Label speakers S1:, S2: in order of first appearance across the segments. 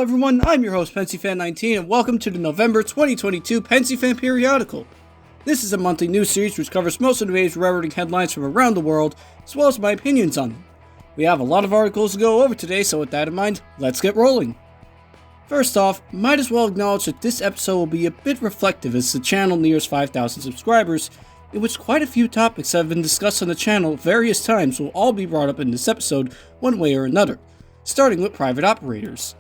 S1: everyone, I'm your host Pensyfan19 and welcome to the November 2022 Pensyfan Periodical. This is a monthly news series which covers most of the day's railroading headlines from around the world, as well as my opinions on them. We have a lot of articles to go over today, so with that in mind, let's get rolling. First off, might as well acknowledge that this episode will be a bit reflective as the channel nears 5,000 subscribers, in which quite a few topics that have been discussed on the channel at various times will all be brought up in this episode one way or another, starting with private operators.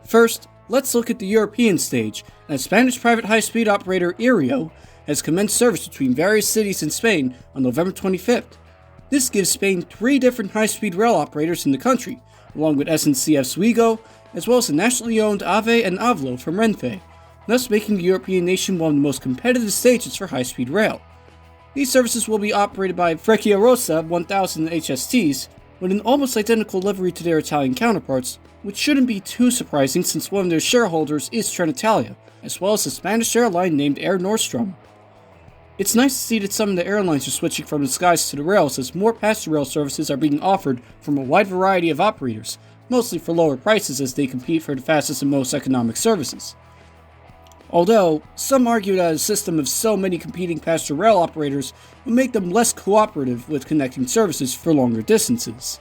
S1: First, let's look at the European stage, as Spanish private high-speed operator Ireo has commenced service between various cities in Spain on November 25th. This gives Spain 3 different high-speed rail operators in the country, along with SNCF's Ouigo, as well as the nationally owned AVE and AVLO from Renfe, thus making the European nation one of the most competitive stages for high-speed rail. These services will be operated by Frecciarossa 1000 HSTs, with an almost identical livery to their Italian counterparts, which shouldn't be too surprising since one of their shareholders is Trenitalia, as well as a Spanish airline named Air Nostrum. It's nice to see that some of the airlines are switching from the skies to the rails as more passenger rail services are being offered from a wide variety of operators, mostly for lower prices as they compete for the fastest and most economic services. Although, some argue that a system of so many competing passenger rail operators will make them less cooperative with connecting services for longer distances.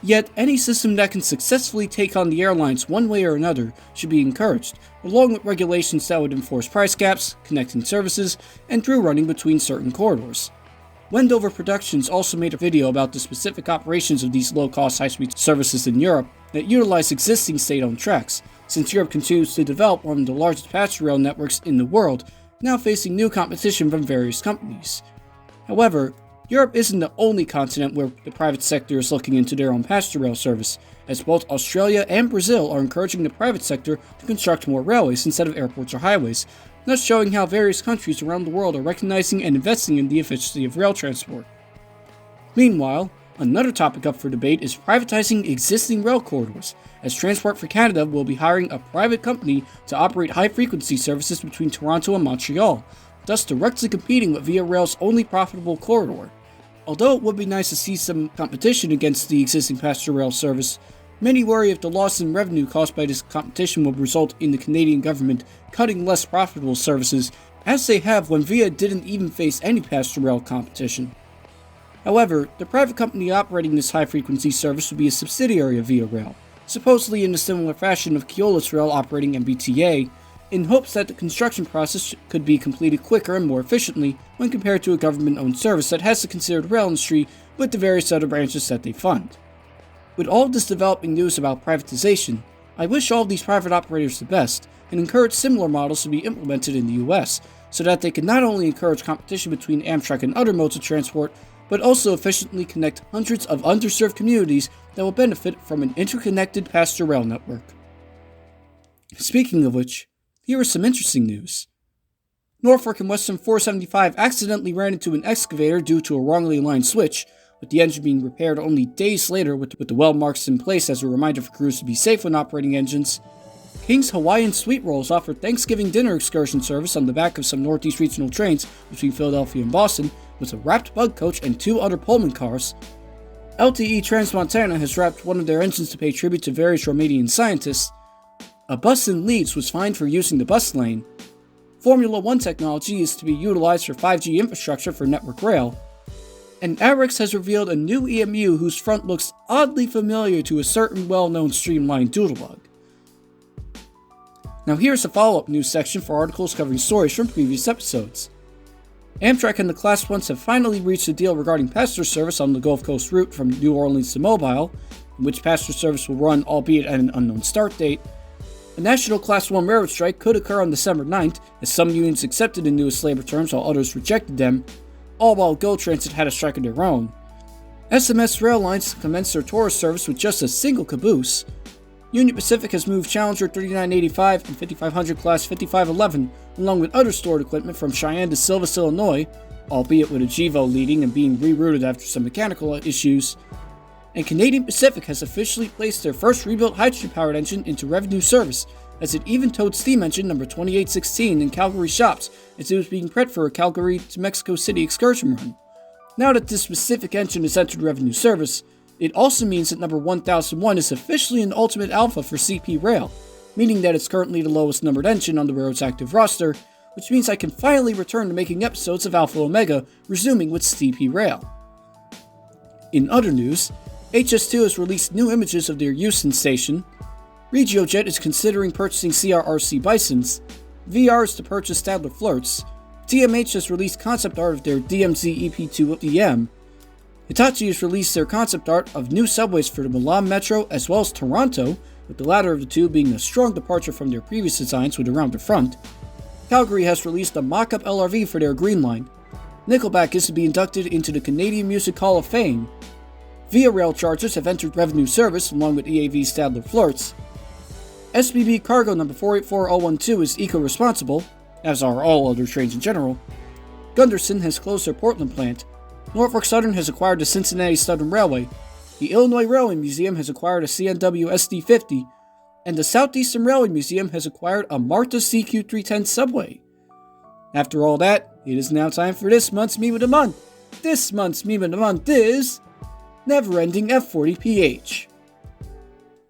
S1: Yet, any system that can successfully take on the airlines one way or another should be encouraged, along with regulations that would enforce price caps, connecting services, and through running between certain corridors. Wendover Productions also made a video about the specific operations of these low-cost high-speed services in Europe that utilize existing state-owned tracks, since Europe continues to develop one of the largest passenger rail networks in the world, now facing new competition from various companies. However, Europe isn't the only continent where the private sector is looking into their own passenger rail service, as both Australia and Brazil are encouraging the private sector to construct more railways instead of airports or highways, thus showing how various countries around the world are recognizing and investing in the efficiency of rail transport. Meanwhile, another topic up for debate is privatizing existing rail corridors, as Transport for Canada will be hiring a private company to operate high-frequency services between Toronto and Montreal, thus directly competing with Via Rail's only profitable corridor. Although it would be nice to see some competition against the existing passenger rail service, many worry if the loss in revenue caused by this competition will result in the Canadian government cutting less profitable services, as they have when Via didn't even face any passenger rail competition. However, the private company operating this high-frequency service will be a subsidiary of Via Rail, supposedly in a similar fashion of Keolis Rail operating MBTA, in hopes that the construction process could be completed quicker and more efficiently when compared to a government-owned service that has to consider the rail industry with the various other branches that they fund. With all of this developing news about privatization, I wish all of these private operators the best and encourage similar models to be implemented in the US, so that they can not only encourage competition between Amtrak and other modes of transport, but also efficiently connect hundreds of underserved communities that will benefit from an interconnected passenger rail network. Speaking of which, here is some interesting news. Norfolk and Western 475 accidentally ran into an excavator due to a wrongly aligned switch, with the engine being repaired only days later with the well marks in place as a reminder for crews to be safe when operating engines. King's Hawaiian Sweet Rolls offered Thanksgiving dinner excursion service on the back of some Northeast regional trains between Philadelphia and Boston, with a wrapped bug coach and 2 other Pullman cars. LTE Transmontana has wrapped one of their engines to pay tribute to various Romanian scientists. A bus in Leeds was fined for using the bus lane. Formula One technology is to be utilized for 5G infrastructure for network rail. And Arix has revealed a new EMU whose front looks oddly familiar to a certain well-known streamlined doodlebug. Now here's a follow-up news section for articles covering stories from previous episodes. Amtrak and the Class 1s have finally reached a deal regarding passenger service on the Gulf Coast route from New Orleans to Mobile, in which passenger service will run, albeit at an unknown start date. A national Class 1 railroad strike could occur on December 9th, as some unions accepted the newest labor terms while others rejected them, all while GO Transit had a strike of their own. SMS Rail Lines commenced their tourist service with just a single caboose. Union Pacific has moved Challenger 3985 and 5500 Class 5511, along with other stored equipment from Cheyenne to Silvis, Illinois, albeit with a GEVO leading and being rerouted after some mechanical issues. And Canadian Pacific has officially placed their first rebuilt hydrogen-powered engine into revenue service, as it even towed steam engine number 2816 in Calgary shops as it was being prepped for a Calgary to Mexico City excursion run. Now that this specific engine has entered revenue service, it also means that number 1001 is officially an ultimate alpha for CP Rail, meaning that it's currently the lowest numbered engine on the railroad's active roster, which means I can finally return to making episodes of Alpha Omega, resuming with CP Rail. In other news, HS2 has released new images of their Houston station, RegioJet is considering purchasing CRRC Bisons, VR is to purchase Stadler Flirts, TMH has released concept art of their DMZ EP2 DM, Hitachi has released their concept art of new subways for the Milan Metro as well as Toronto, with the latter of the two being a strong departure from their previous designs with a rounded front. Calgary has released a mock-up LRV for their Green Line. Nickelback is to be inducted into the Canadian Music Hall of Fame. Via Rail charges have entered revenue service along with EAV Stadler Flirts. SBB Cargo number 484012 is eco-responsible, as are all other trains in general. Gunderson has closed their Portland plant. Norfolk Southern has acquired the Cincinnati Southern Railway. The Illinois Railway Museum has acquired a CNW SD50, and the Southeastern Railway Museum has acquired a Marta CQ310 subway. After all that, it is now time for this month's meme of the month. This month's meme of the month is Never-Ending F40PH.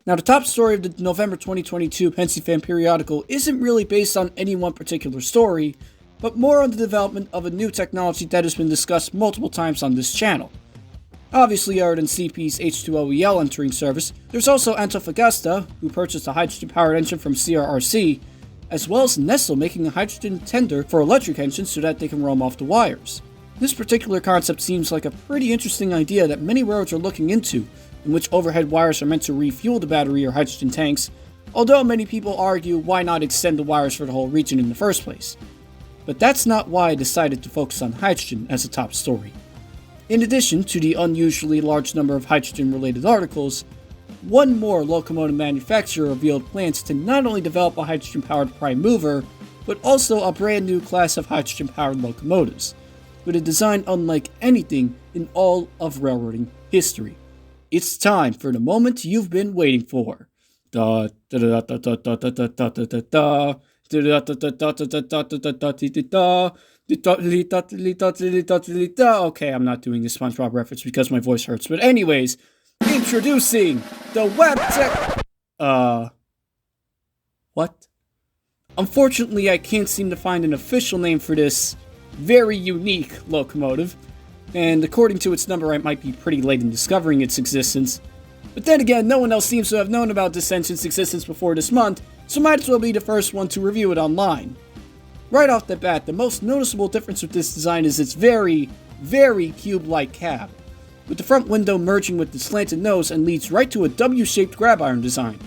S1: Now, the top story of the November 2022 Pensyfan Periodical isn't really based on any one particular story, but more on the development of a new technology that has been discussed multiple times on this channel. Obviously, other than CP's H2OEL entering service, there's also Antofagasta, who purchased a hydrogen-powered engine from CRRC, as well as Nestle making a hydrogen tender for electric engines so that they can roam off the wires. This particular concept seems like a pretty interesting idea that many railroads are looking into, in which overhead wires are meant to refuel the battery or hydrogen tanks, although many people argue why not extend the wires for the whole region in the first place. But that's not why I decided to focus on hydrogen as a top story. In addition to the unusually large number of hydrogen-related articles, one more locomotive manufacturer revealed plans to not only develop a hydrogen-powered prime mover, but also a brand new class of hydrogen-powered locomotives, with a design unlike anything in all of railroading history. It's time for the moment you've been waiting for. Okay, I'm not doing the SpongeBob reference because my voice hurts. But anyways, introducing the WebTech... What? Unfortunately, I can't seem to find an official name for this very unique locomotive, and according to its number, I might be pretty late in discovering its existence. But then again, no one else seems to have known about this engine's existence before this month, so might as well be the first one to review it online. Right off the bat, the most noticeable difference with this design is its very, very cube-like cab, with the front window merging with the slanted nose and leads right to a W-shaped grab iron design,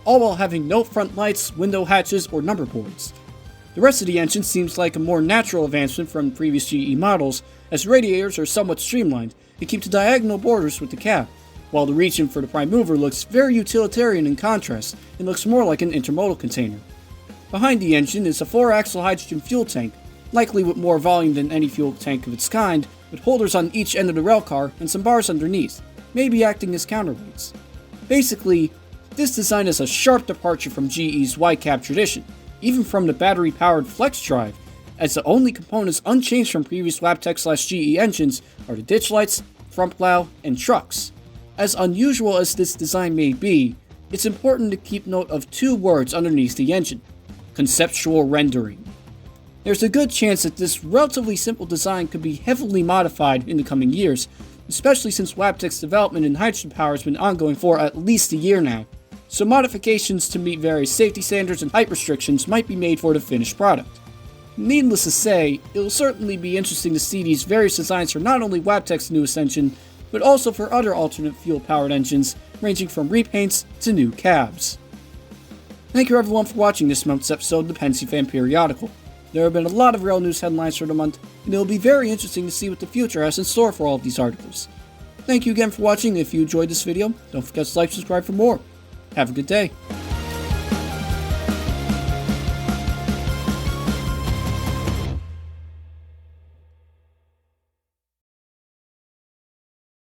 S1: all while having no front lights, window hatches, or number boards. The rest of the engine seems like a more natural advancement from previous GE models, as radiators are somewhat streamlined and keep the diagonal borders with the cab, while the region for the prime mover looks very utilitarian in contrast and looks more like an intermodal container. Behind the engine is a 4-axle hydrogen fuel tank, likely with more volume than any fuel tank of its kind, with holders on each end of the railcar and some bars underneath, maybe acting as counterweights. Basically, this design is a sharp departure from GE's Y-cab tradition, even from the battery-powered flex drive, as the only components unchanged from previous Wabtec/GE engines are the ditch lights, front plow, and trucks. As unusual as this design may be, it's important to keep note of two words underneath the engine: conceptual rendering. There's a good chance that this relatively simple design could be heavily modified in the coming years, especially since Wabtec's development in hydrogen power has been ongoing for at least a year now, so modifications to meet various safety standards and height restrictions might be made for the finished product. Needless to say, it will certainly be interesting to see these various designs for not only Wabtec's newest engine, but also for other alternate fuel-powered engines, ranging from repaints to new cabs. Thank you everyone for watching this month's episode of the Pensyfan Periodical. There have been a lot of rail news headlines for the month, and it will be very interesting to see what the future has in store for all of these articles. Thank you again for watching. If you enjoyed this video, don't forget to like and subscribe for more. Have a good day.